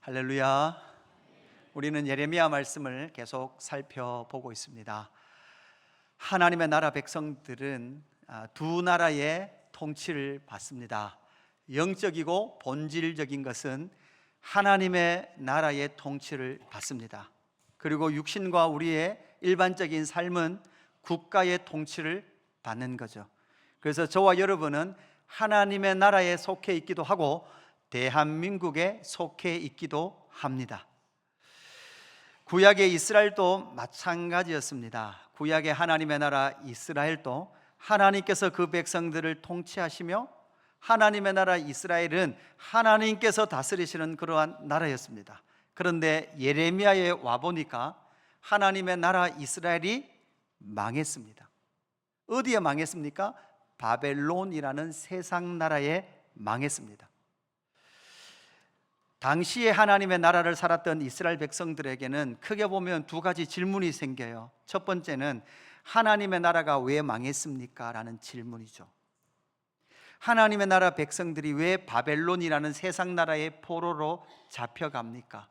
할렐루야. 우리는 예레미야 말씀을 계속 살펴보고 있습니다. 하나님의 나라 백성들은 두 나라의 통치를 받습니다. 영적이고 본질적인 것은 하나님의 나라의 통치를 받습니다. 그리고 육신과 우리의 일반적인 삶은 국가의 통치를 받는 거죠. 그래서 저와 여러분은 하나님의 나라에 속해 있기도 하고 대한민국에 속해 있기도 합니다. 구약의 이스라엘도 마찬가지였습니다. 구약의 하나님의 나라 이스라엘도 하나님께서 그 백성들을 통치하시며 하나님의 나라 이스라엘은 하나님께서 다스리시는 그러한 나라였습니다. 그런데 예레미야에 와보니까 하나님의 나라 이스라엘이 망했습니다. 어디에 망했습니까? 바벨론이라는 세상 나라에 망했습니다. 당시에 하나님의 나라를 살았던 이스라엘 백성들에게는 크게 보면 두 가지 질문이 생겨요. 첫 번째는 하나님의 나라가 왜 망했습니까? 라는 질문이죠. 하나님의 나라 백성들이 왜 바벨론이라는 세상 나라의 포로로 잡혀갑니까?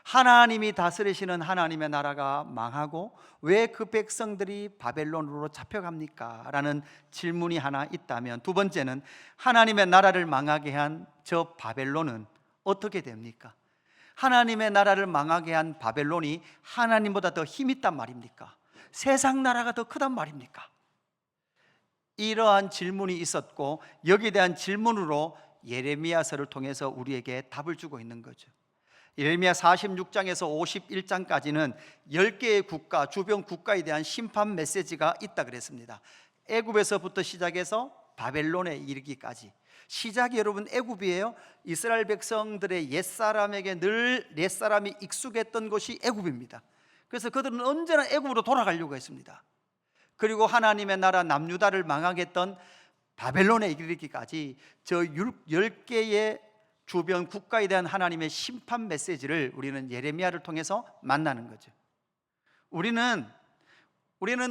하나님이 다스리시는 하나님의 나라가 망하고 왜 그 백성들이 바벨론으로 잡혀갑니까? 라는 질문이 하나 있다면, 두 번째는 하나님의 나라를 망하게 한 저 바벨론은 어떻게 됩니까? 하나님의 나라를 망하게 한 바벨론이 하나님보다 더 힘있단 말입니까? 세상 나라가 더 크단 말입니까? 이러한 질문이 있었고, 여기에 대한 질문으로 예레미야서를 통해서 우리에게 답을 주고 있는 거죠. 예레미야 46장에서 51장까지는 10개의 국가, 주변 국가에 대한 심판 메시지가 있다 그랬습니다. 애굽에서부터 시작해서 바벨론에 이르기까지. 시작이 여러분 애굽이에요. 이스라엘 백성들의 옛사람에게 늘 옛사람이 익숙했던 곳이 애굽입니다. 그래서 그들은 언제나 애굽으로 돌아가려고 했습니다. 그리고 하나님의 나라 남유다를 망하게 했던 바벨론에 이르기까지 저 10개의 주변 국가에 대한 하나님의 심판 메시지를 우리는 예레미야를 통해서 만나는 거죠. 우리는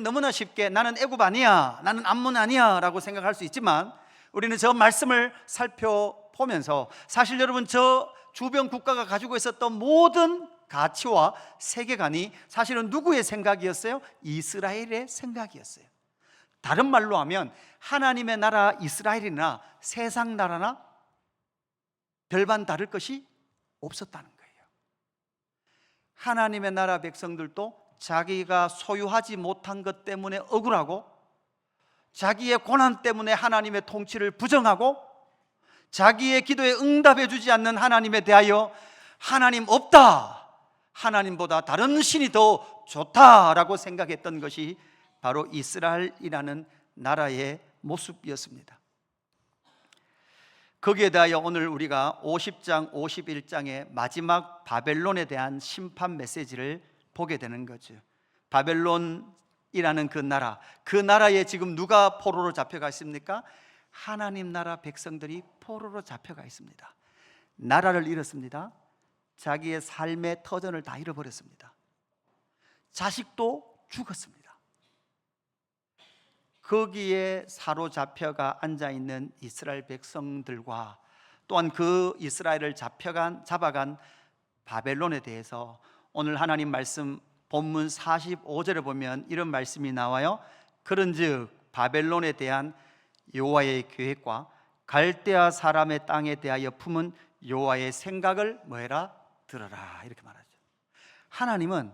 너무나 쉽게 나는 애굽 아니야, 나는 암몬 아니야 라고 생각할 수 있지만, 우리는 저 말씀을 살펴보면서 사실 여러분 저 주변 국가가 가지고 있었던 모든 가치와 세계관이 사실은 누구의 생각이었어요? 이스라엘의 생각이었어요. 다른 말로 하면 하나님의 나라 이스라엘이나 세상 나라나 별반 다를 것이 없었다는 거예요. 하나님의 나라 백성들도 자기가 소유하지 못한 것 때문에 억울하고, 자기의 고난 때문에 하나님의 통치를 부정하고, 자기의 기도에 응답해 주지 않는 하나님에 대하여 하나님 없다, 하나님보다 다른 신이 더 좋다라고 생각했던 것이 바로 이스라엘이라는 나라의 모습이었습니다. 거기에 대하여 오늘 우리가 50장, 51장의 마지막 바벨론에 대한 심판 메시지를 보게 되는 거죠. 바벨론이라는 그 나라에 지금 누가 포로로 잡혀가 있습니까? 하나님 나라 백성들이 포로로 잡혀가 있습니다. 나라를 잃었습니다. 자기의 삶의 터전을 다 잃어버렸습니다. 자식도 죽었습니다. 거기에 사로잡혀가 앉아있는 이스라엘 백성들과 또한 그 이스라엘을 잡아간 바벨론에 대해서 오늘 하나님 말씀 본문 45절에 보면 이런 말씀이 나와요. 그런즉 바벨론에 대한 여호와의 계획과 갈대아 사람의 땅에 대하여 품은 여호와의 생각을 뭐해라? 들어라, 이렇게 말하죠. 하나님은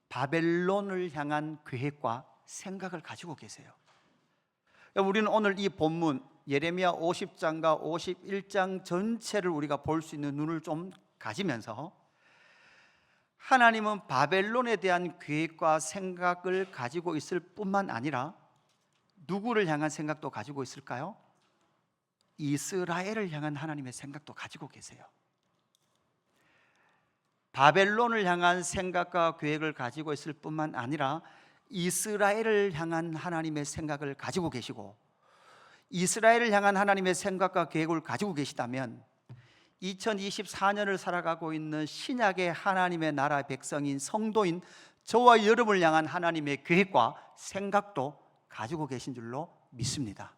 바벨론을 향한 계획과 생각을 가지고 계세요. 우리는 오늘 이 본문 예레미야 50장과 51장 전체를 우리가 볼 수 있는 눈을 좀 가지면서, 하나님은 바벨론에 대한 계획과 생각을 가지고 있을 뿐만 아니라 누구를 향한 생각도 가지고 있을까요? 이스라엘을 향한 하나님의 생각도 가지고 계세요. 바벨론을 향한 생각과 계획을 가지고 있을 뿐만 아니라 이스라엘을 향한 하나님의 생각을 가지고 계시고, 이스라엘을 향한 하나님의 생각과 계획을 가지고 계시다면 2024년을 살아가고 있는 신약의 하나님의 나라 백성인 성도인 저와 여러분을 향한 하나님의 계획과 생각도 가지고 계신 줄로 믿습니다.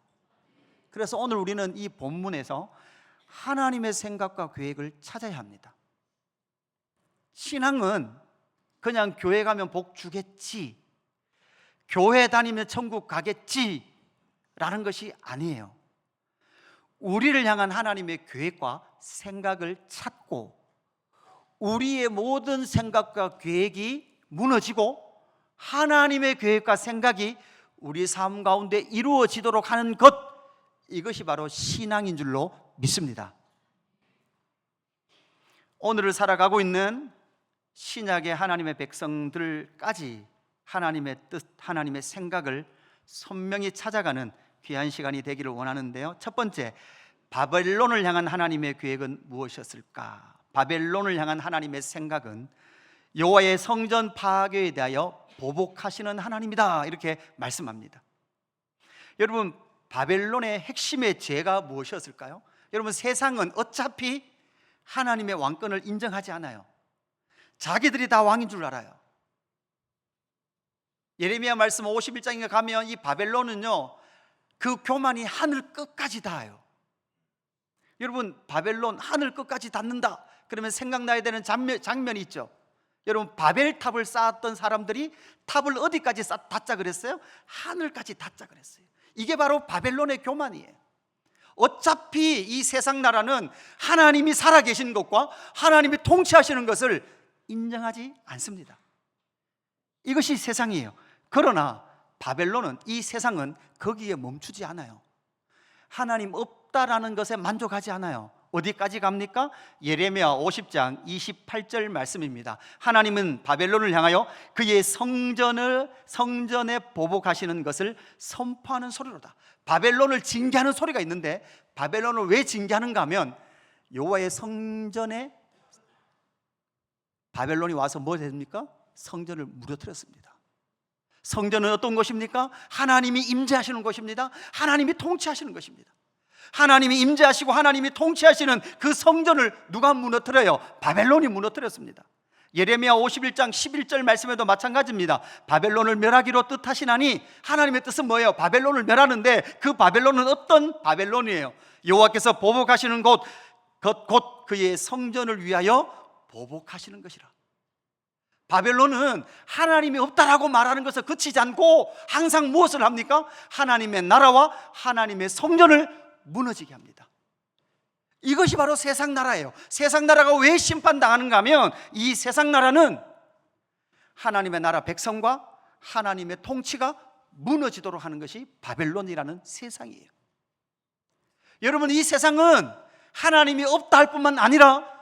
그래서 오늘 우리는 이 본문에서 하나님의 생각과 계획을 찾아야 합니다. 신앙은 그냥 교회 가면 복 주겠지, 교회 다니면 천국 가겠지 라는 것이 아니에요. 우리를 향한 하나님의 계획과 생각을 찾고 우리의 모든 생각과 계획이 무너지고 하나님의 계획과 생각이 우리 삶 가운데 이루어지도록 하는 것, 이것이 바로 신앙인 줄로 믿습니다. 오늘을 살아가고 있는 신약의 하나님의 백성들까지 하나님의 뜻, 하나님의 생각을 선명히 찾아가는 귀한 시간이 되기를 원하는데요. 첫 번째, 바벨론을 향한 하나님의 계획은 무엇이었을까? 바벨론을 향한 하나님의 생각은 여호와의 성전 파괴에 대하여 보복하시는 하나님이다, 이렇게 말씀합니다. 여러분, 바벨론의 핵심의 죄가 무엇이었을까요? 여러분, 세상은 어차피 하나님의 왕권을 인정하지 않아요. 자기들이 다 왕인 줄 알아요. 예레미야 말씀 51장에 가면 이 바벨론은요, 그 교만이 하늘 끝까지 닿아요. 여러분, 바벨론 하늘 끝까지 닿는다 그러면 생각나야 되는 장면이 있죠. 여러분, 바벨탑을 쌓았던 사람들이 탑을 어디까지 닿자 그랬어요? 하늘까지 닿자 그랬어요. 이게 바로 바벨론의 교만이에요. 어차피 이 세상 나라는 하나님이 살아계신 것과 하나님이 통치하시는 것을 인정하지 않습니다. 이것이 세상이에요. 그러나 바벨론은, 이 세상은 거기에 멈추지 않아요. 하나님 없다라는 것에 만족하지 않아요. 어디까지 갑니까? 예레미야 50장 28절 말씀입니다. 하나님은 바벨론을 향하여 그의 성전에 보복하시는 것을 선포하는 소리로다. 바벨론을 징계하는 소리가 있는데, 바벨론을 왜 징계하는가 하면 여호와의 성전에 바벨론이 와서 뭐 했습니까? 성전을 무너뜨렸습니다. 성전은 어떤 곳입니까? 하나님이 임재하시는 곳입니다. 하나님이 통치하시는 것입니다. 하나님이 임재하시고 하나님이 통치하시는 그 성전을 누가 무너뜨려요? 바벨론이 무너뜨렸습니다. 예레미야 51장 11절 말씀에도 마찬가지입니다. 바벨론을 멸하기로 뜻하시나니, 하나님의 뜻은 뭐예요? 바벨론을 멸하는데 그 바벨론은 어떤 바벨론이에요? 여호와께서 보복하시는 곧 그의 성전을 위하여 보복하시는 것이라. 바벨론은 하나님이 없다라고 말하는 것을 그치지 않고 항상 무엇을 합니까? 하나님의 나라와 하나님의 성전을 무너지게 합니다. 이것이 바로 세상 나라예요. 세상 나라가 왜 심판당하는가 하면, 이 세상 나라는 하나님의 나라 백성과 하나님의 통치가 무너지도록 하는 것이 바벨론이라는 세상이에요. 여러분, 이 세상은 하나님이 없다 할 뿐만 아니라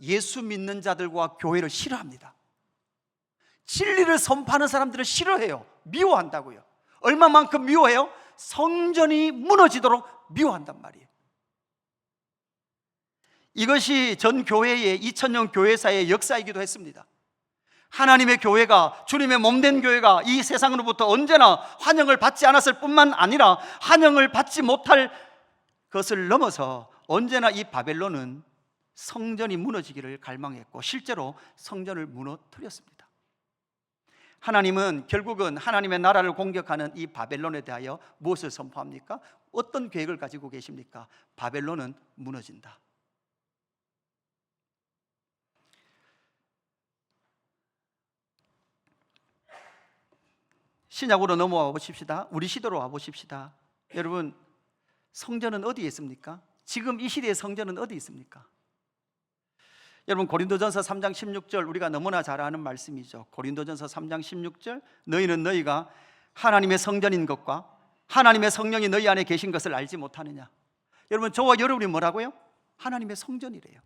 예수 믿는 자들과 교회를 싫어합니다. 진리를 선포하는 사람들을 싫어해요. 미워한다고요. 얼마만큼 미워해요? 성전이 무너지도록 미워한단 말이에요. 이것이 전 교회의 2000년 교회사의 역사이기도 했습니다. 하나님의 교회가, 주님의 몸된 교회가 이 세상으로부터 언제나 환영을 받지 않았을 뿐만 아니라 환영을 받지 못할 것을 넘어서 언제나 이 바벨론은 성전이 무너지기를 갈망했고 실제로 성전을 무너뜨렸습니다. 하나님은 결국은 하나님의 나라를 공격하는 이 바벨론에 대하여 무엇을 선포합니까? 어떤 계획을 가지고 계십니까? 바벨론은 무너진다. 신약으로 넘어와 보십시다. 우리 시대로 와 보십시다. 여러분, 성전은 어디에 있습니까? 지금 이 시대의 성전은 어디 있습니까? 여러분, 고린도전서 3장 16절 우리가 너무나 잘 아는 말씀이죠. 고린도전서 3장 16절, 너희는 너희가 하나님의 성전인 것과 하나님의 성령이 너희 안에 계신 것을 알지 못하느냐. 여러분, 저와 여러분이 뭐라고요? 하나님의 성전이래요.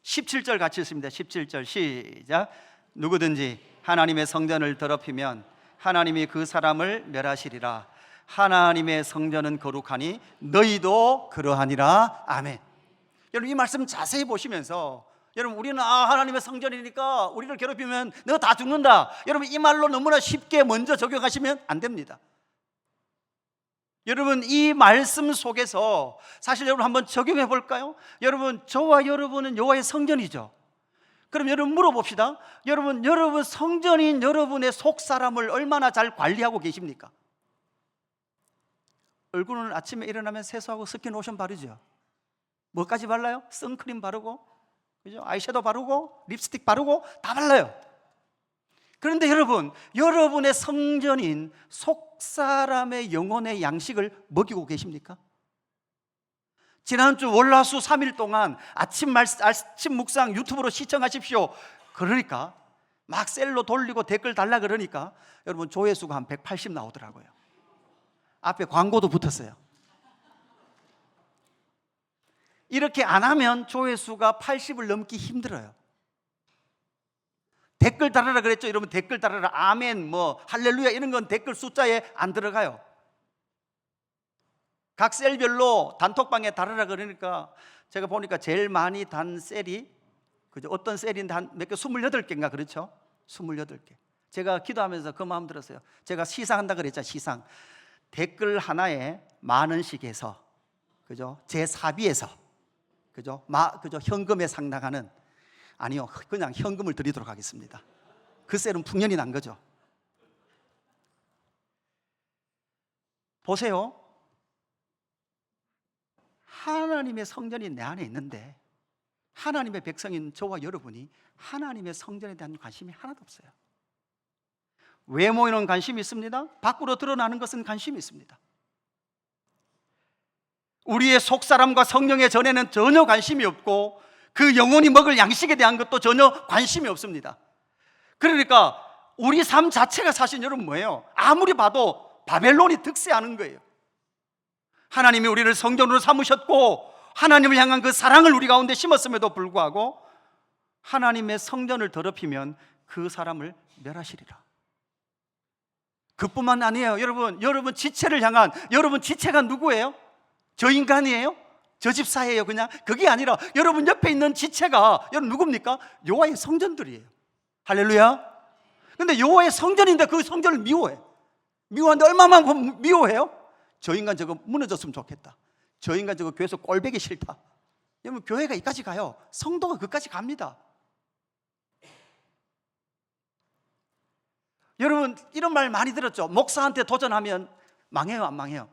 17절 같이 읽습니다. 17절 시작. 누구든지 하나님의 성전을 더럽히면 하나님이 그 사람을 멸하시리라. 하나님의 성전은 거룩하니 너희도 그러하니라. 아멘. 여러분, 이 말씀 자세히 보시면서, 여러분, 우리는 하나님의 성전이니까 우리를 괴롭히면 너 다 죽는다, 여러분, 이 말로 너무나 쉽게 먼저 적용하시면 안 됩니다. 여러분, 이 말씀 속에서 사실 여러분 한번 적용해 볼까요? 여러분, 저와 여러분은 여호와의 성전이죠. 그럼 여러분 물어봅시다. 여러분 성전인 여러분의 속 사람을 얼마나 잘 관리하고 계십니까? 얼굴은 아침에 일어나면 세수하고 스킨 로션 바르죠. 뭐까지 발라요? 선크림 바르고, 그죠? 아이섀도우 바르고 립스틱 바르고 다 발라요. 그런데 여러분, 여러분의 성전인 속사람의 영혼의 양식을 먹이고 계십니까? 지난주 월화수 3일 동안 아침 묵상 유튜브로 시청하십시오. 그러니까 막 셀로 돌리고 댓글 달라 그러니까 여러분 조회수가 한 180 나오더라고요. 앞에 광고도 붙었어요. 이렇게 안 하면 조회수가 80을 넘기 힘들어요. 댓글 달아라 그랬죠. 여러분 댓글 달아라, 아멘, 뭐 할렐루야 이런 건 댓글 숫자에 안 들어가요. 각 셀별로 단톡방에 달아라 그러니까 제가 보니까 제일 많이 단 셀이 그죠? 어떤 셀인데 한 몇 개 28개인가 그렇죠? 28개. 제가 기도하면서 그 마음 들었어요. 제가 시상한다 그랬죠. 시상. 댓글 하나에 10,000원씩 해서 그죠? 제 사비에서 그죠? 그죠? 현금에 상당하는, 아니요, 그냥 현금을 드리도록 하겠습니다. 그 셀은 풍년이 난 거죠. 보세요. 하나님의 성전이 내 안에 있는데 하나님의 백성인 저와 여러분이 하나님의 성전에 대한 관심이 하나도 없어요. 외모에는 관심이 있습니다. 밖으로 드러나는 것은 관심이 있습니다. 우리의 속사람과 성령의 전에는 전혀 관심이 없고 그 영혼이 먹을 양식에 대한 것도 전혀 관심이 없습니다. 그러니까 우리 삶 자체가 사실 여러분 뭐예요? 아무리 봐도 바벨론이 득세하는 거예요. 하나님이 우리를 성전으로 삼으셨고 하나님을 향한 그 사랑을 우리 가운데 심었음에도 불구하고 하나님의 성전을 더럽히면 그 사람을 멸하시리라. 그뿐만 아니에요. 여러분 지체를 향한, 여러분 지체가 누구예요? 저 인간이에요? 저 집사예요? 그냥 그게 아니라 여러분 옆에 있는 지체가 여러분 누굽니까? 여호와의 성전들이에요. 할렐루야. 근데 여호와의 성전인데 그 성전을 미워해. 미워하는데 얼마만큼 미워해요? 저 인간 저거 무너졌으면 좋겠다. 저 인간 저거 교회에서 꼴배기 싫다. 여러분 교회가 이까지 가요. 성도가 그까지 갑니다. 여러분 이런 말 많이 들었죠. 목사한테 도전하면 망해요, 안 망해요?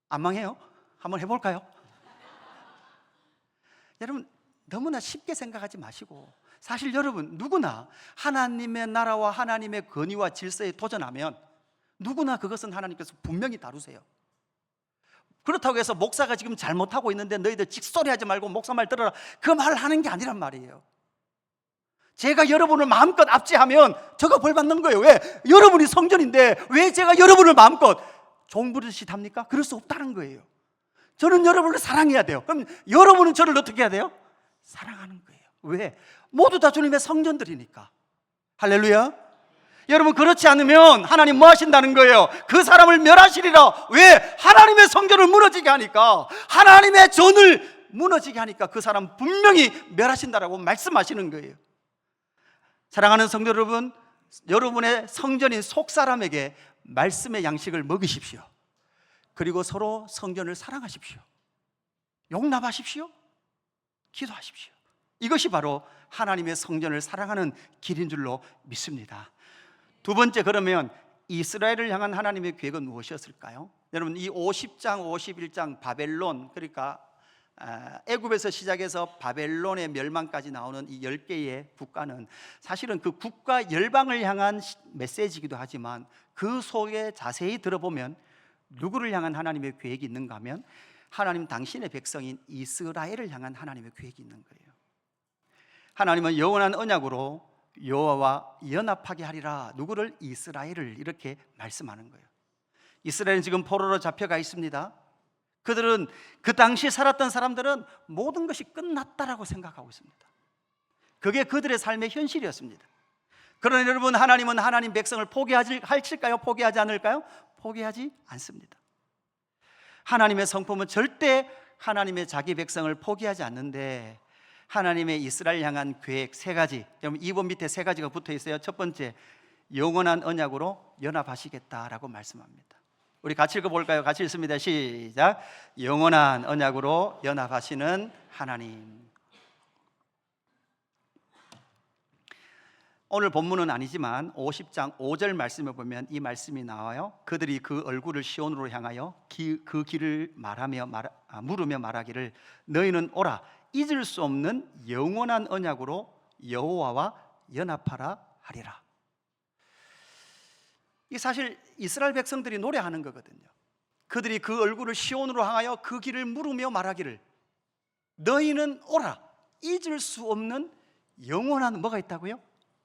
안 망해요? 한번 해볼까요? 여러분 너무나 쉽게 생각하지 마시고, 사실 여러분 누구나 하나님의 나라와 하나님의 권위와 질서에 도전하면 누구나 그것은 하나님께서 분명히 다루세요. 그렇다고 해서 목사가 지금 잘못하고 있는데 너희들 찍소리하지 말고 목사 말 들어라, 그 말을 하는 게 아니란 말이에요. 제가 여러분을 마음껏 압제하면 저가 벌 받는 거예요. 왜? 여러분이 성전인데 왜 제가 여러분을 마음껏 종부르듯이 합니까? 그럴 수 없다는 거예요. 저는 여러분을 사랑해야 돼요. 그럼 여러분은 저를 어떻게 해야 돼요? 사랑하는 거예요. 왜? 모두 다 주님의 성전들이니까. 할렐루야. 여러분 그렇지 않으면 하나님 뭐 하신다는 거예요? 그 사람을 멸하시리라. 왜? 하나님의 성전을 무너지게 하니까, 하나님의 전을 무너지게 하니까 그 사람 분명히 멸하신다라고 말씀하시는 거예요. 사랑하는 성도 여러분, 여러분의 성전인 속사람에게 말씀의 양식을 먹이십시오. 그리고 서로 성전을 사랑하십시오. 용납하십시오. 기도하십시오. 이것이 바로 하나님의 성전을 사랑하는 길인 줄로 믿습니다. 두 번째, 그러면 이스라엘을 향한 하나님의 계획은 무엇이었을까요? 여러분 이 50장, 51장 바벨론, 그러니까 애굽에서 시작해서 바벨론의 멸망까지 나오는 이 10개의 국가는 사실은 그 국가 열방을 향한 메시지이기도 하지만 그 속에 자세히 들어보면 누구를 향한 하나님의 계획이 있는가 하면 하나님 당신의 백성인 이스라엘을 향한 하나님의 계획이 있는 거예요. 하나님은 영원한 언약으로 여호와와 연합하게 하리라. 누구를? 이스라엘을 이렇게 말씀하는 거예요. 이스라엘은 지금 포로로 잡혀가 있습니다. 그들은 그 당시 살았던 사람들은 모든 것이 끝났다라고 생각하고 있습니다. 그게 그들의 삶의 현실이었습니다. 그러나 여러분, 하나님은 하나님 백성을 포기할까요? 포기하지 않을까요? 포기하지 않습니다. 하나님의 성품은 절대 하나님의 자기 백성을 포기하지 않는데, 하나님의 이스라엘 향한 계획 세 가지, 여러분 2번 밑에 세 가지가 붙어 있어요. 첫 번째, 영원한 언약으로 연합하시겠다라고 말씀합니다. 우리 같이 읽어볼까요? 같이 읽습니다. 시작. 영원한 언약으로 연합하시는 하나님. 오늘 본문은 아니지만 50장 5절 말씀에 보면 이 말씀이 나와요. 그들이 그 얼굴을 시온으로 향하여 그 길을 물으며 말하기를 너희는 오라 잊을 수 없는 영원한 언약으로 여호와와 연합하라 하리라. 이 사실 이스라엘 백성들이 노래하는 거거든요. 그들이 그 얼굴을 시온으로 향하여 그 길을 물으며 말하기를 너희는 오라. 잊을 수 없는 영원한 뭐가 있다고요?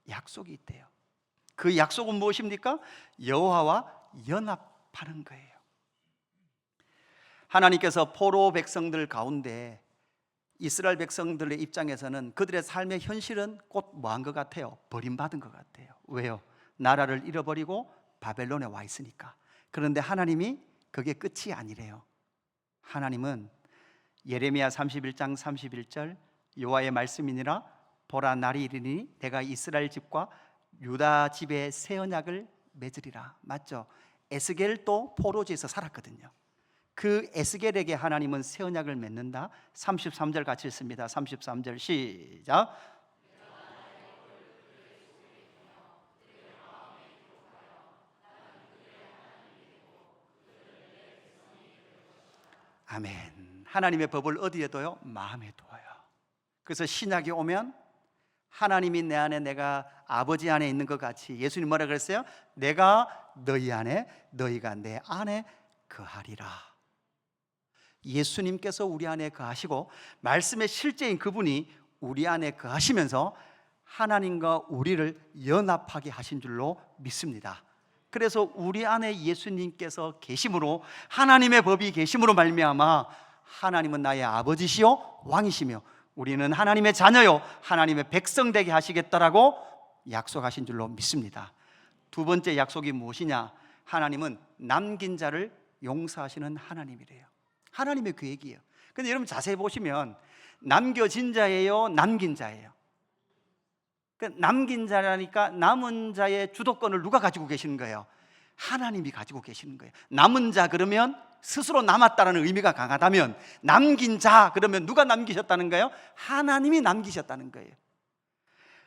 약속이 있대요. 그 약속은 무엇입니까? 여호와와 연합하는 거예요. 하나님께서 포로 백성들 가운데 이스라엘 백성들의 입장에서는 그들의 삶의 현실은 곧 뭐한 것 같아요? 버림받은 것 같아요. 왜요? 나라를 잃어버리고 바벨론에 와 있으니까. 그런데 하나님이 그게 끝이 아니래요. 하나님은 예레미야 31장 31절 여호와의 말씀이니라 보라 날이 이르니 내가 이스라엘 집과 유다 집에 새 언약을 맺으리라. 맞죠? 에스겔도 포로지에서 살았거든요. 그 에스겔에게 하나님은 새 언약을 맺는다. 33절 같이 읽습니다. 33절 시작. 아멘. 하나님의 법을 어디에 둬요? 마음에 둬요. 그래서 신약이 오면 하나님이 내 안에 내가 아버지 안에 있는 것 같이 예수님 뭐라 그랬어요? 내가 너희 안에 너희가 내 안에 거하리라. 예수님께서 우리 안에 거하시고 말씀의 실제인 그분이 우리 안에 거하시면서 하나님과 우리를 연합하게 하신 줄로 믿습니다. 그래서 우리 안에 예수님께서 계심으로 하나님의 법이 계심으로 말미암아 하나님은 나의 아버지시요 왕이시며 우리는 하나님의 자녀요 하나님의 백성 되게 하시겠다라고 약속하신 줄로 믿습니다. 두 번째 약속이 무엇이냐? 하나님은 남긴 자를 용서하시는 하나님이래요. 하나님의 계획이에요. 근데 여러분 자세히 보시면 남겨진 자예요, 남긴 자예요? 남긴 자라니까 남은 자의 주도권을 누가 가지고 계시는 거예요? 하나님이 가지고 계시는 거예요. 남은 자 그러면 스스로 남았다는 의미가 강하다면 남긴 자 그러면 누가 남기셨다는 거예요? 하나님이 남기셨다는 거예요.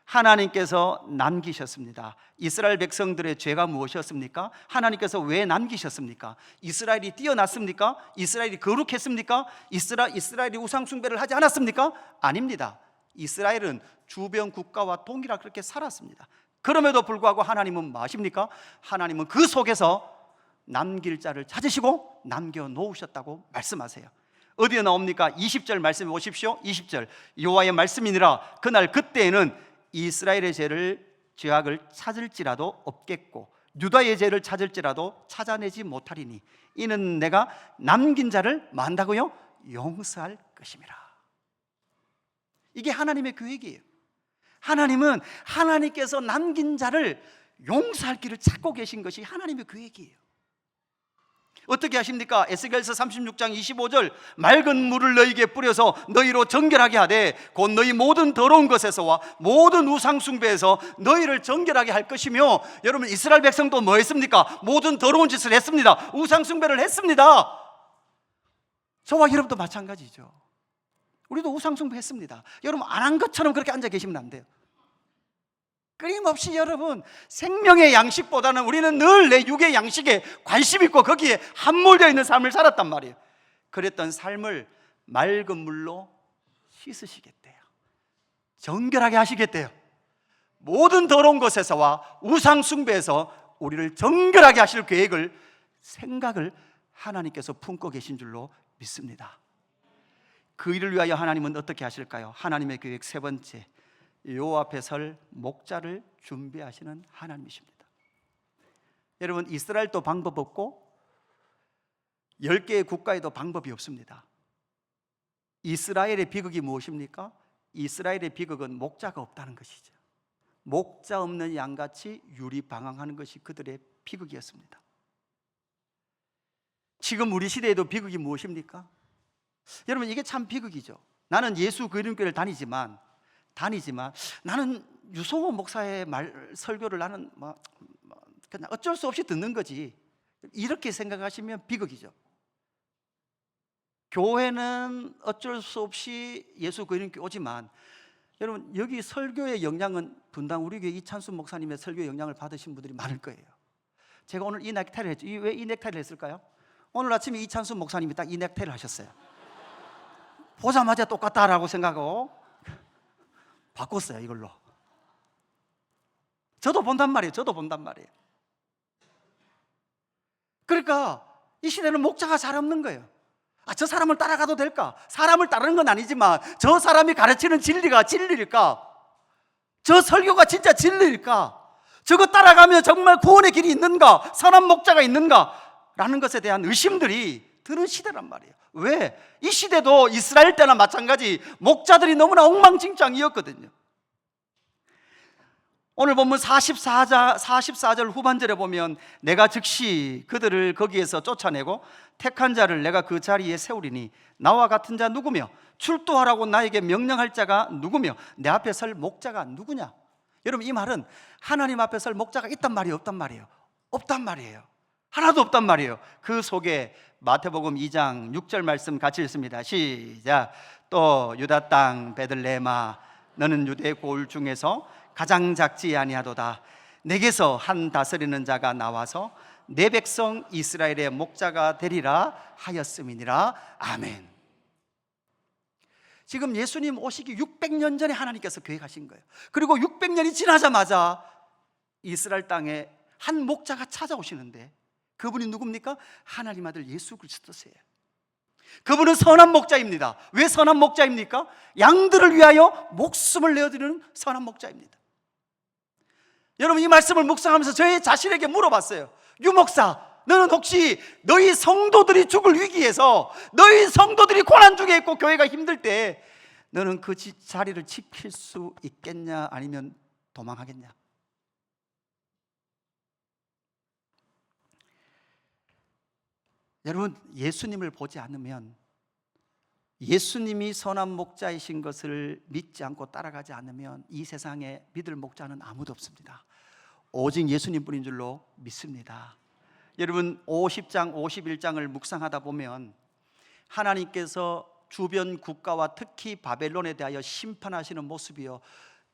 하나님께서 남기셨습니다. 이스라엘 백성들의 죄가 무엇이었습니까? 하나님께서 왜 남기셨습니까? 이스라엘이 뛰어났습니까? 이스라엘이 거룩했습니까? 이스라엘이 우상 숭배를 하지 않았습니까? 아닙니다. 이스라엘은 주변 국가와 동일하게 그렇게 살았습니다. 그럼에도 불구하고 하나님은 무엇입니까? 하나님은 그 속에서 남길 자를 찾으시고 남겨놓으셨다고 말씀하세요. 어디에 나옵니까? 20절 말씀해 보십시오. 20절 여호와의 말씀이니라 그날 그때에는 이스라엘의 죄악을 찾을지라도 없겠고 유다의 죄를 찾을지라도 찾아내지 못하리니 이는 내가 남긴 자를 뭐 한다고요? 용서할 것임이라. 이게 하나님의 계획이에요. 하나님은 하나님께서 남긴 자를 용서할 길을 찾고 계신 것이 하나님의 계획이에요. 어떻게 하십니까? 에스겔서 36장 25절 맑은 물을 너희에게 뿌려서 너희로 정결하게 하되 곧 너희 모든 더러운 것에서와 모든 우상 숭배에서 너희를 정결하게 할 것이며 여러분 이스라엘 백성도 뭐 했습니까? 모든 더러운 짓을 했습니다. 우상 숭배를 했습니다. 저와 여러분도 마찬가지죠. 우리도 우상 숭배 했습니다. 여러분 안 한 것처럼 그렇게 앉아 계시면 안 돼요. 끊임없이 여러분 생명의 양식보다는 우리는 늘 내 육의 양식에 관심 있고 거기에 함몰되어 있는 삶을 살았단 말이에요. 그랬던 삶을 맑은 물로 씻으시겠대요. 정결하게 하시겠대요. 모든 더러운 것에서와 우상 숭배에서 우리를 정결하게 하실 계획을 생각을 하나님께서 품고 계신 줄로 믿습니다. 그 일을 위하여 하나님은 어떻게 하실까요? 하나님의 계획 세 번째, 여호와 앞에 설 목자를 준비하시는 하나님이십니다. 여러분 이스라엘도 방법 없고 10개의 국가에도 방법이 없습니다. 이스라엘의 비극이 무엇입니까? 이스라엘의 비극은 목자가 없다는 것이죠. 목자 없는 양같이 유리방황하는 것이 그들의 비극이었습니다. 지금 우리 시대에도 비극이 무엇입니까? 여러분 이게 참 비극이죠. 나는 예수 그리스도교를 다니지만 나는 유성호 목사의 설교를 나는 그냥 어쩔 수 없이 듣는 거지, 이렇게 생각하시면 비극이죠. 교회는 어쩔 수 없이 예수 그리스도께 오지만 여러분 여기 설교의 영향은 분당 우리 교회 이찬수 목사님의 설교 영향을 받으신 분들이 많을 거예요. 제가 오늘 이 넥타이를 했죠. 왜 이 넥타이를 했을까요? 오늘 아침에 이찬수 목사님이 딱 이 넥타이를 하셨어요. 보자마자 똑같다라고 생각하고 바꿨어요, 이걸로. 저도 본단 말이에요. 그러니까 이 시대는 목자가 잘 없는 거예요. 저 사람을 따라가도 될까? 사람을 따르는 건 아니지만 저 사람이 가르치는 진리가 진리일까? 저 설교가 진짜 진리일까? 저거 따라가면 정말 구원의 길이 있는가? 선한 목자가 있는가? 라는 것에 대한 의심들이 드는 시대란 말이에요. 왜? 이 시대도 이스라엘 때나 마찬가지 목자들이 너무나 엉망진창이었거든요. 오늘 본문 44절 후반절에 보면 내가 즉시 그들을 거기에서 쫓아내고 택한 자를 내가 그 자리에 세우리니 나와 같은 자 누구며 출두하라고 나에게 명령할 자가 누구며 내 앞에 설 목자가 누구냐? 여러분, 이 말은 하나님 앞에 설 목자가 있단 말이에요, 없단 말이에요? 없단 말이에요. 하나도 없단 말이에요. 그 속에 마태복음 2장 6절 말씀 같이 읽습니다. 시작. 또 유다 땅 베들레헴아 너는 유대 고을 중에서 가장 작지 아니하도다. 내게서 한 다스리는 자가 나와서 내 백성 이스라엘의 목자가 되리라 하였음이니라. 아멘. 지금 예수님 오시기 600년 전에 하나님께서 계획하신 거예요. 그리고 600년이 지나자마자 이스라엘 땅에 한 목자가 찾아오시는데 그분이 누굽니까? 하나님 아들 예수 그리스도세요. 그분은 선한 목자입니다. 왜 선한 목자입니까? 양들을 위하여 목숨을 내어드리는 선한 목자입니다. 여러분, 이 말씀을 묵상하면서 저희 자신에게 물어봤어요. 유 목사, 너는 혹시 너희 성도들이 죽을 위기에서, 너희 성도들이 고난 중에 있고 교회가 힘들 때 너는 그 자리를 지킬 수 있겠냐, 아니면 도망하겠냐? 여러분, 예수님을 보지 않으면, 예수님이 선한 목자이신 것을 믿지 않고 따라가지 않으면 이 세상에 믿을 목자는 아무도 없습니다. 오직 예수님뿐인 줄로 믿습니다. 여러분, 50장 51장을 묵상하다 보면 하나님께서 주변 국가와 특히 바벨론에 대하여 심판하시는 모습이요,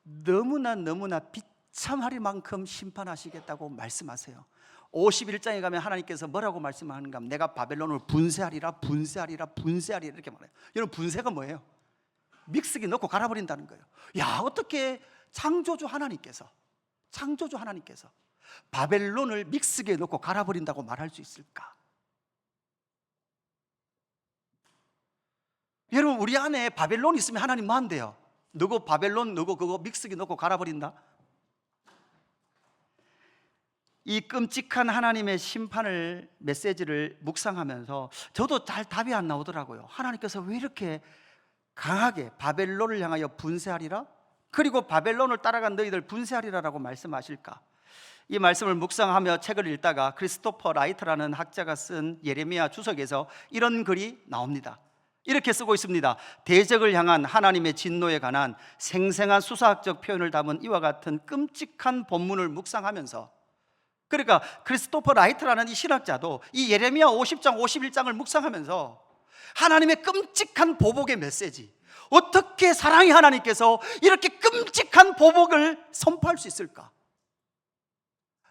너무나 비참할 만큼 심판하시겠다고 말씀하세요. 51장에 가면 하나님께서 뭐라고 말씀하는가 하면 내가 바벨론을 분쇄하리라 이렇게 말해요. 여러분, 분쇄가 뭐예요? 믹스기 넣고 갈아버린다는 거예요. 야, 어떻게 창조주 하나님께서 바벨론을 믹스기에 넣고 갈아버린다고 말할 수 있을까? 여러분, 우리 안에 바벨론이 있으면 하나님 뭐 한대요? 너고 바벨론 너고 그거 믹스기 넣고 갈아버린다? 이 끔찍한 하나님의 심판을 메시지를 묵상하면서 저도 잘 답이 안 나오더라고요. 하나님께서 왜 이렇게 강하게 바벨론을 향하여 분쇄하리라, 그리고 바벨론을 따라간 너희들 분쇄하리라라고 말씀하실까? 이 말씀을 묵상하며 책을 읽다가 크리스토퍼 라이트라는 학자가 쓴 예레미야 주석에서 이런 글이 나옵니다. 이렇게 쓰고 있습니다. 대적을 향한 하나님의 진노에 관한 생생한 수사학적 표현을 담은 이와 같은 끔찍한 본문을 묵상하면서, 그러니까 크리스토퍼 라이트라는 이 신학자도 이 예레미야 50장 51장을 묵상하면서 하나님의 끔찍한 보복의 메시지, 어떻게 사랑의 하나님께서 이렇게 끔찍한 보복을 선포할 수 있을까?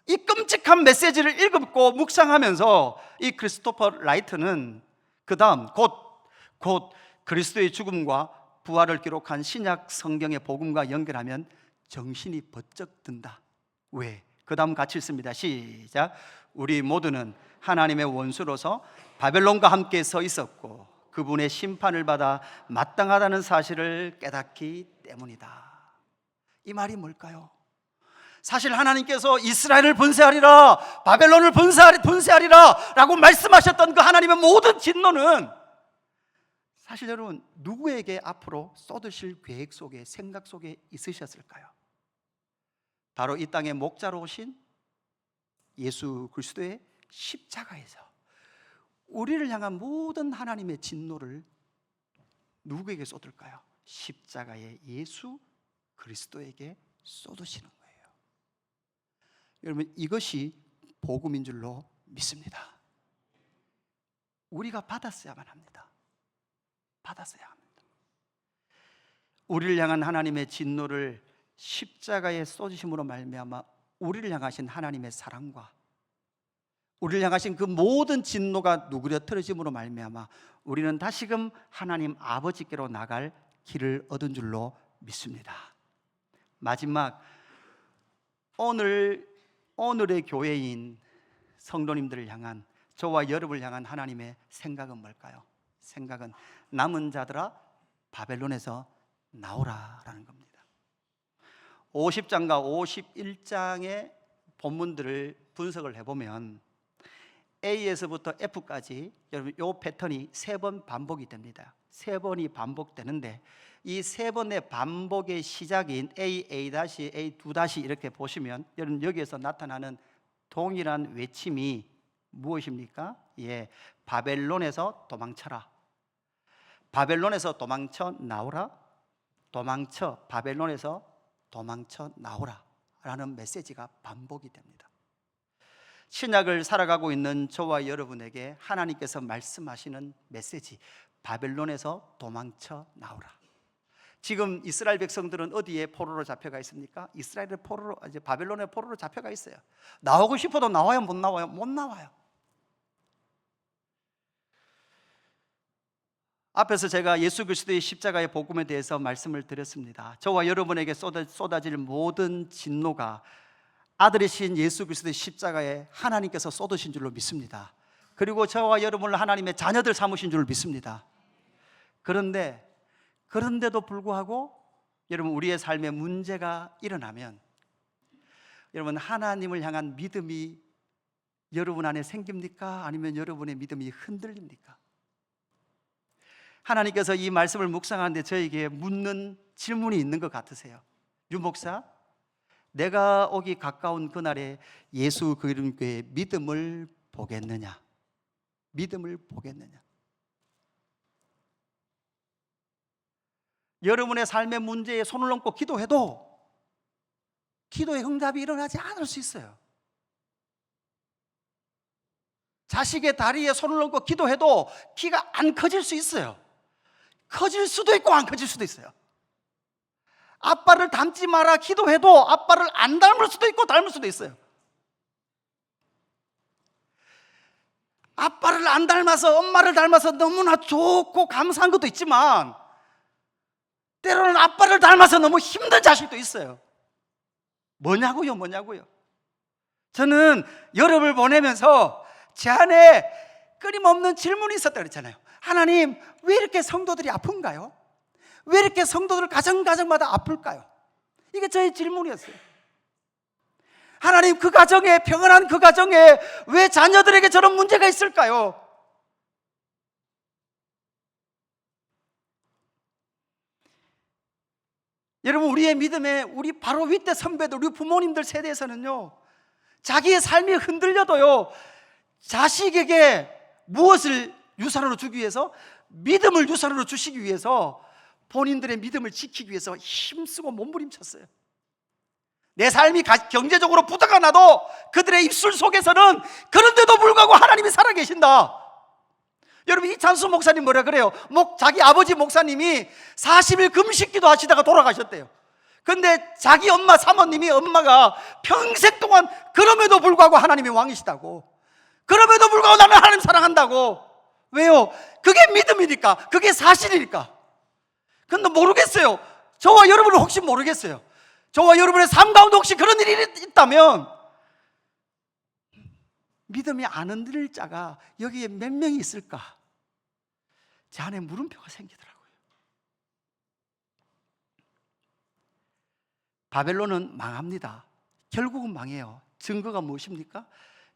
이 끔찍한 메시지를 읽고 묵상하면서 이 크리스토퍼 라이트는 그 다음 곧 그리스도의 죽음과 부활을 기록한 신약 성경의 복음과 연결하면 정신이 번쩍 든다. 왜? 그 다음 같이 읽습니다. 시작. 우리 모두는 하나님의 원수로서 바벨론과 함께 서 있었고 그분의 심판을 받아 마땅하다는 사실을 깨닫기 때문이다. 이 말이 뭘까요? 사실 하나님께서 이스라엘을 분쇄하리라, 바벨론을 분쇄하리라 라고 말씀하셨던 그 하나님의 모든 진노는 사실 여러분, 누구에게 앞으로 쏟으실 계획 속에, 생각 속에 있으셨을까요? 바로 이 땅에 목자로 오신 예수 그리스도의 십자가에서 우리를 향한 모든 하나님의 진노를 누구에게 쏟을까요? 십자가의 예수 그리스도에게 쏟으시는 거예요. 여러분, 이것이 복음인 줄로 믿습니다. 우리가 받았어야만 합니다. 우리를 향한 하나님의 진노를 십자가의 쏟으심으로 말미암아 우리를 향하신 하나님의 사랑과 우리를 향하신 그 모든 진노가 누그러뜨려짐으로 말미암아 우리는 다시금 하나님 아버지께로 나갈 길을 얻은 줄로 믿습니다. 마지막, 오늘의 교회인 성도님들을 향한, 저와 여러분을 향한 하나님의 생각은 뭘까요? 생각은 남은 자들아 바벨론에서 나오라라는 겁니다. 50장과 51장의 본문들을 분석을 해보면 A에서부터 F까지 여러분 이 패턴이 3번 반복이 됩니다. 3번이 반복되는데 이 3번의 반복의 시작인 A, A-, A, 2- 이렇게 보시면 여러분 여기에서 나타나는 동일한 외침이 무엇입니까? 예, 바벨론에서 도망쳐라, 바벨론에서 도망쳐 나오라, 도망쳐, 바벨론에서 도망쳐 나오라 라는 메시지가 반복이 됩니다. 신약을 살아가고 있는 저와 여러분에게 하나님께서 말씀하시는 메시지, 바벨론에서 도망쳐 나오라. 지금 이스라엘 백성들은 어디에 포로로 잡혀가 있습니까? 이스라엘의 포로로, 이제 바벨론의 포로로 잡혀가 있어요. 나오고 싶어도 나와요? 못 나와요? 못 나와요. 앞에서 제가 예수 그리스도의 십자가의 복음에 대해서 말씀을 드렸습니다. 저와 여러분에게 쏟아질 모든 진노가 아들이신 예수 그리스도의 십자가에 하나님께서 쏟으신 줄로 믿습니다. 그리고 저와 여러분을 하나님의 자녀들 삼으신 줄로 믿습니다. 그런데도 불구하고 여러분 우리의 삶에 문제가 일어나면 여러분 하나님을 향한 믿음이 여러분 안에 생깁니까? 아니면 여러분의 믿음이 흔들립니까? 하나님께서 이 말씀을 묵상하는데 저에게 묻는 질문이 있는 것 같으세요. 유 목사, 내가 오기 가까운 그날에 예수 그리스도의 믿음을 보겠느냐? 믿음을 보겠느냐? 여러분의 삶의 문제에 손을 얹고 기도해도 기도의 응답이 일어나지 않을 수 있어요. 자식의 다리에 손을 얹고 기도해도 키가 안 커질 수 있어요. 커질 수도 있고 안 커질 수도 있어요. 아빠를 닮지 마라 기도해도 아빠를 안 닮을 수도 있고 닮을 수도 있어요. 아빠를 안 닮아서 엄마를 닮아서 너무나 좋고 감사한 것도 있지만 때로는 아빠를 닮아서 너무 힘든 자식도 있어요. 뭐냐고요? 저는 여러분을 보내면서 제 안에 끊임없는 질문이 있었다 그랬잖아요. 하나님, 왜 이렇게 성도들이 아픈가요? 왜 이렇게 성도들 가정마다 아플까요? 이게 저의 질문이었어요. 하나님, 그 가정에, 평안한 그 가정에 왜 자녀들에게 저런 문제가 있을까요? 여러분, 우리의 믿음에 우리 바로 윗대 선배들, 우리 부모님들 세대에서는요, 자기의 삶이 흔들려도요, 자식에게 무엇을 유산으로 주기 위해서, 믿음을 유산으로 주시기 위해서 본인들의 믿음을 지키기 위해서 힘쓰고 몸부림쳤어요. 내 삶이 경제적으로 부도가 나도 그들의 입술 속에서는 그런데도 불구하고 하나님이 살아계신다. 여러분, 이찬수 목사님 뭐라 그래요? 자기 아버지 목사님이 40일 금식기도 하시다가 돌아가셨대요. 근데 자기 엄마 사모님이, 엄마가 평생 동안 그럼에도 불구하고 하나님이 왕이시다고, 그럼에도 불구하고 나는 하나님 사랑한다고. 왜요? 그게 믿음이니까, 그게 사실이니까. 근데 모르겠어요. 저와 여러분은 혹시 모르겠어요. 저와 여러분의 삶 가운데 혹시 그런 일이 있다면 믿음이 안 흔들릴 자가 여기에 몇 명이 있을까? 제 안에 물음표가 생기더라고요. 바벨론은 망합니다. 결국은 망해요. 증거가 무엇입니까?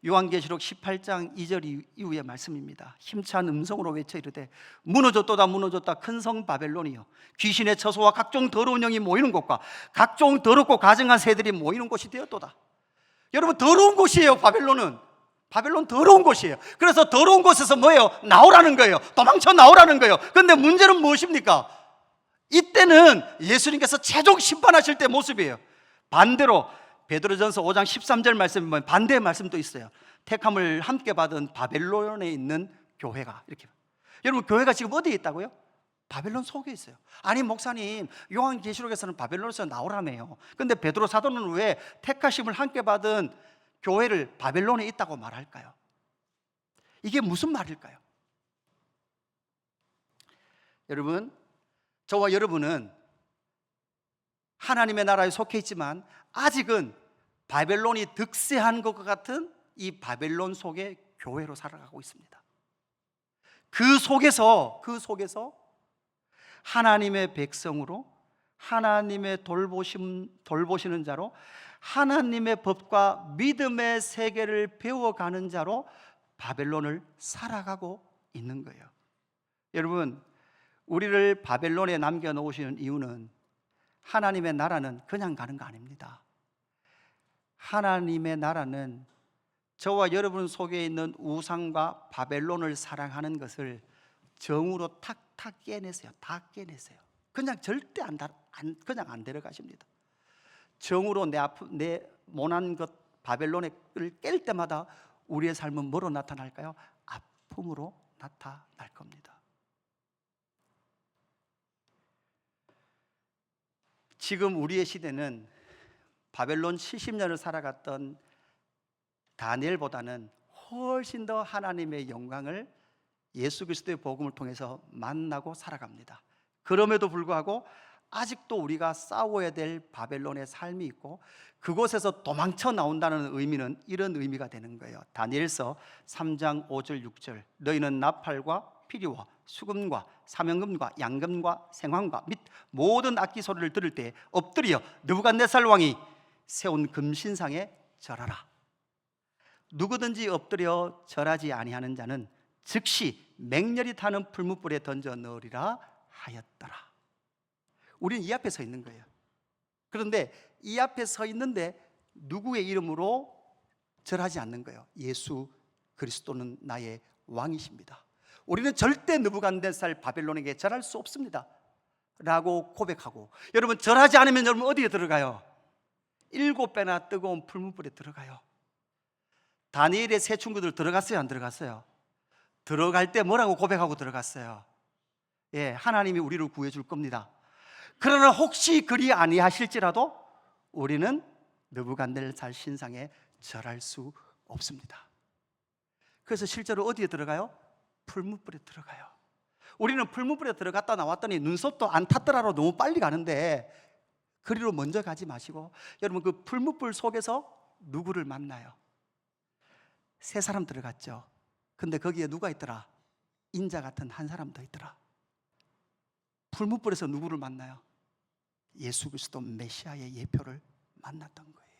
요한계시록 18장 2절 이후의 말씀입니다. 힘찬 음성으로 외쳐 이르되 무너졌도다 무너졌다 큰 성 바벨론이요, 귀신의 처소와 각종 더러운 영이 모이는 곳과 각종 더럽고 가증한 새들이 모이는 곳이 되었도다. 여러분, 더러운 곳이에요. 바벨론 더러운 곳이에요. 그래서 더러운 곳에서 뭐예요? 나오라는 거예요. 도망쳐 나오라는 거예요. 그런데 문제는 무엇입니까? 이때는 예수님께서 최종 심판하실 때 모습이에요. 반대로 베드로전서 5장 13절 말씀에 보면 반대의 말씀도 있어요. 택함을 함께 받은 바벨론에 있는 교회가, 이렇게. 여러분, 교회가 지금 어디에 있다고요? 바벨론 속에 있어요. 아니 목사님, 요한계시록에서는 바벨론에서 나오라며요. 근데 베드로 사도는 왜 택하심을 함께 받은 교회를 바벨론에 있다고 말할까요? 이게 무슨 말일까요? 여러분, 저와 여러분은 하나님의 나라에 속해 있지만 아직은 바벨론이 득세한 것과 같은 이 바벨론 속의 교회로 살아가고 있습니다. 그 속에서 하나님의 백성으로, 하나님의 돌보시는 자로, 하나님의 법과 믿음의 세계를 배워가는 자로 바벨론을 살아가고 있는 거예요. 여러분, 우리를 바벨론에 남겨놓으시는 이유는 하나님의 나라는 그냥 가는 거 아닙니다. 하나님의 나라는 저와 여러분 속에 있는 우상과 바벨론을 사랑하는 것을 정으로 탁탁 깨내세요. 다 깨내세요. 그냥 절대 그냥 안 데려가십니다. 정으로 내 모난 것 바벨론을 깰 때마다 우리의 삶은 뭐로 나타날까요? 아픔으로 나타날 겁니다. 지금 우리의 시대는 바벨론 70년을 살아갔던 다니엘보다는 훨씬 더 하나님의 영광을 예수 그리스도의 복음을 통해서 만나고 살아갑니다. 그럼에도 불구하고 아직도 우리가 싸워야 될 바벨론의 삶이 있고, 그곳에서 도망쳐 나온다는 의미는 이런 의미가 되는 거예요. 다니엘서 3장 5절 6절 너희는 나팔과 피리와 수금과 사명금과 양금과 생황과 및 모든 악기 소리를 들을 때 엎드려 느부갓네살 왕이 세운 금신상에 절하라. 누구든지 엎드려 절하지 아니하는 자는 즉시 맹렬히 타는 풀무불에 던져 넣으리라 하였더라. 우리는 이 앞에 서 있는 거예요. 그런데 이 앞에 서 있는데 누구의 이름으로 절하지 않는 거예요? 예수 그리스도는 나의 왕이십니다. 우리는 절대 느부갓네살 바벨론에게 절할 수 없습니다 라고 고백하고, 여러분 절하지 않으면 여러분 어디에 들어가요? 7배나 뜨거운 풀무불에 들어가요. 다니엘의 세 친구들 들어갔어요? 안 들어갔어요? 들어갈 때 뭐라고 고백하고 들어갔어요? 하나님이 우리를 구해줄 겁니다. 그러나 혹시 그리 아니하실지라도 우리는 느부갓네살 신상에 절할 수 없습니다. 그래서 실제로 어디에 들어가요? 풀무불에 들어가요. 우리는 풀무불에 들어갔다 나왔더니 눈썹도 안 탔더라도 너무 빨리 가는데 그리로 먼저 가지 마시고, 여러분 그 풀무불 속에서 누구를 만나요? 세 사람 들어갔죠. 근데 거기에 누가 있더라? 인자 같은 한 사람 더 있더라. 풀무불에서 누구를 만나요? 예수 그리스도 메시아의 예표를 만났던 거예요.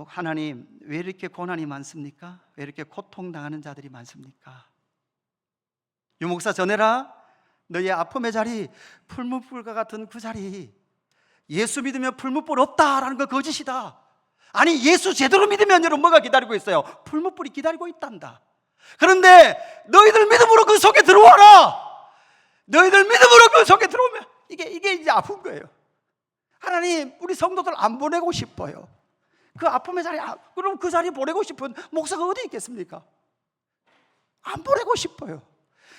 하나님, 왜 이렇게 고난이 많습니까? 왜 이렇게 고통당하는 자들이 많습니까? 유목사 전해라. 너의 아픔의 자리, 풀무불과 같은 그 자리, 예수 믿으면 풀무불 없다라는 거 거짓이다. 아니, 예수 제대로 믿으면 여러분 뭐가 기다리고 있어요? 풀무불이 기다리고 있단다. 그런데 너희들 믿음으로 그 속에 들어와라. 너희들 믿음으로 그 속에 들어오면 이게 이제 아픈 거예요. 하나님, 우리 성도들 안 보내고 싶어요. 그 아픔의 자리, 그럼 그 자리 보내고 싶은 목사가 어디 있겠습니까? 안 보내고 싶어요.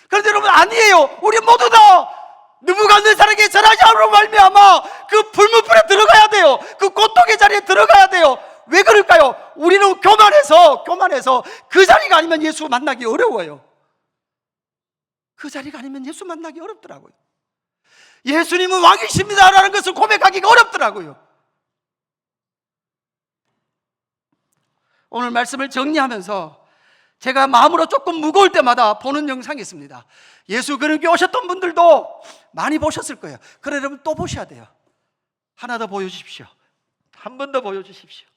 그런데 여러분 아니에요. 우리 모두 다 느부갓네살에게 절하지 않으로 말미암아 그 불문불에 들어가야 돼요. 그 고통의 자리에 들어가야 돼요. 왜 그럴까요? 우리는 교만해서 그 자리가 아니면 예수 만나기 어려워요. 그 자리가 아니면 예수 만나기 어렵더라고요. 예수님은 왕이십니다라는 것을 고백하기가 어렵더라고요. 오늘 말씀을 정리하면서 제가 마음으로 조금 무거울 때마다 보는 영상이 있습니다. 예수 그리스도께 오셨던 분들도 많이 보셨을 거예요. 그래 여러분 또 보셔야 돼요. 하나 더 보여주십시오. 한 번 더 보여주십시오.